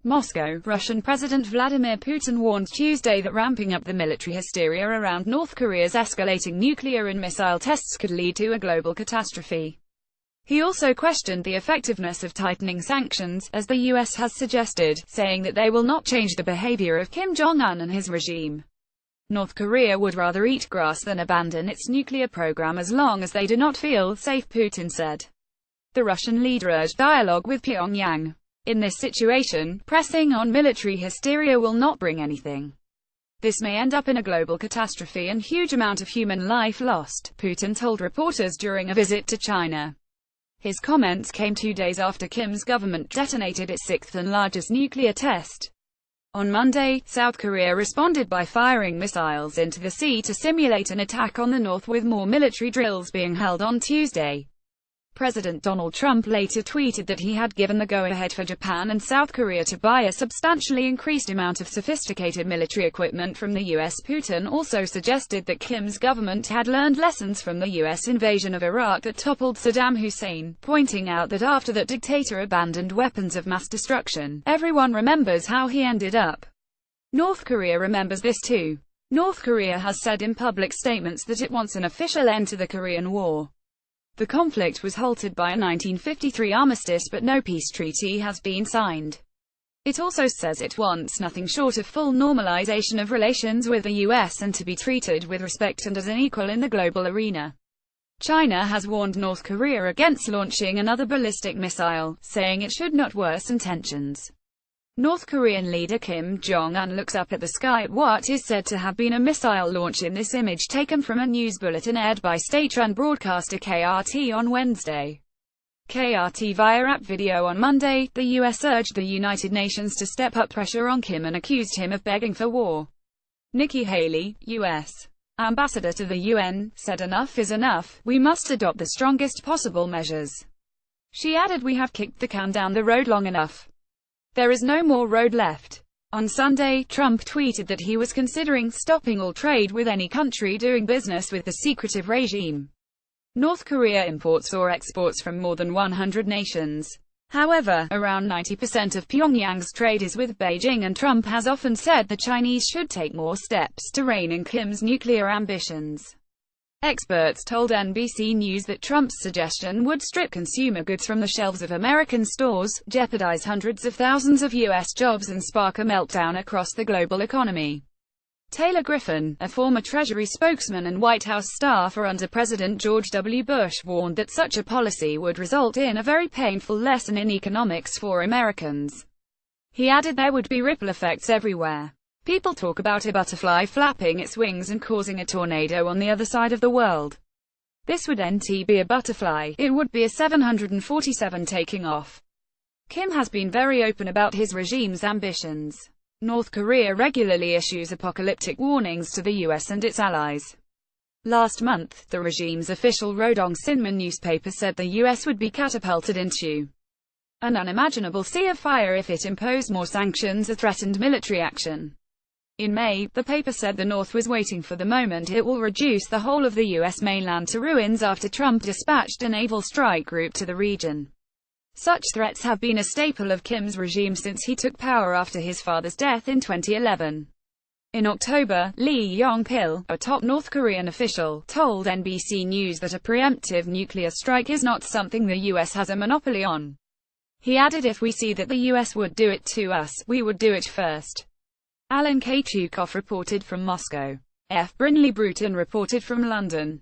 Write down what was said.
Moscow. Russian President Vladimir Putin warned Tuesday that ramping up the military hysteria around North Korea's escalating nuclear and missile tests could lead to a global catastrophe. He also questioned the effectiveness of tightening sanctions, as the US has suggested, saying that they will not change the behavior of Kim Jong-un and his regime. North Korea would rather eat grass than abandon its nuclear program as long as they do not feel safe, Putin said. The Russian leader urged dialogue with Pyongyang. In this situation, pressing on military hysteria will not bring anything. This may end up in a global catastrophe and huge amount of human life lost, Putin told reporters during a visit to China. His comments came 2 days after Kim's government detonated its sixth and largest nuclear test. On Monday, South Korea responded by firing missiles into the sea to simulate an attack on the North, with more military drills being held on Tuesday. President Donald Trump later tweeted that he had given the go-ahead for Japan and South Korea to buy a substantially increased amount of sophisticated military equipment from the US. Putin also suggested that Kim's government had learned lessons from the US invasion of Iraq that toppled Saddam Hussein, pointing out that after that dictator abandoned weapons of mass destruction, everyone remembers how he ended up. North Korea remembers this too. North Korea has said in public statements that it wants an official end to the Korean War. The conflict was halted by a 1953 armistice, but no peace treaty has been signed. It also says it wants nothing short of full normalization of relations with the US and to be treated with respect and as an equal in the global arena. China has warned North Korea against launching another ballistic missile, saying it should not worsen tensions. North Korean leader Kim Jong-un looks up at the sky at what is said to have been a missile launch, in this image taken from a news bulletin aired by state-run broadcaster KRT on Wednesday. KRT via app video on Monday. The US urged the United Nations to step up pressure on Kim and accused him of begging for war. Nikki Haley, US ambassador to the UN, said enough is enough, we must adopt the strongest possible measures. She added, we have kicked the can down the road long enough. There is no more road left. On Sunday, Trump tweeted that he was considering stopping all trade with any country doing business with the secretive regime. North Korea imports or exports from more than 100 nations. However, around 90% of Pyongyang's trade is with Beijing, and Trump has often said the Chinese should take more steps to rein in Kim's nuclear ambitions. Experts told NBC News that Trump's suggestion would strip consumer goods from the shelves of American stores, jeopardize hundreds of thousands of U.S. jobs, and spark a meltdown across the global economy. Taylor Griffin, a former Treasury spokesman and White House staffer under President George W. Bush, warned that such a policy would result in a very painful lesson in economics for Americans. He added there would be ripple effects everywhere. People talk about a butterfly flapping its wings and causing a tornado on the other side of the world. This would be a butterfly. It would be a 747 taking off. Kim has been very open about his regime's ambitions. North Korea regularly issues apocalyptic warnings to the US and its allies. Last month, the regime's official Rodong Sinmun newspaper said the US would be catapulted into an unimaginable sea of fire if it imposed more sanctions or threatened military action. In May, the paper said the North was waiting for the moment it will reduce the whole of the U.S. mainland to ruins after Trump dispatched a naval strike group to the region. Such threats have been a staple of Kim's regime since he took power after his father's death in 2011. In October, Lee Yong-pil, a top North Korean official, told NBC News that a preemptive nuclear strike is not something the U.S. has a monopoly on. He added, if we see that the U.S. would do it to us, we would do it first. Alan Kachukov reported from Moscow. F. Brinley Bruton reported from London.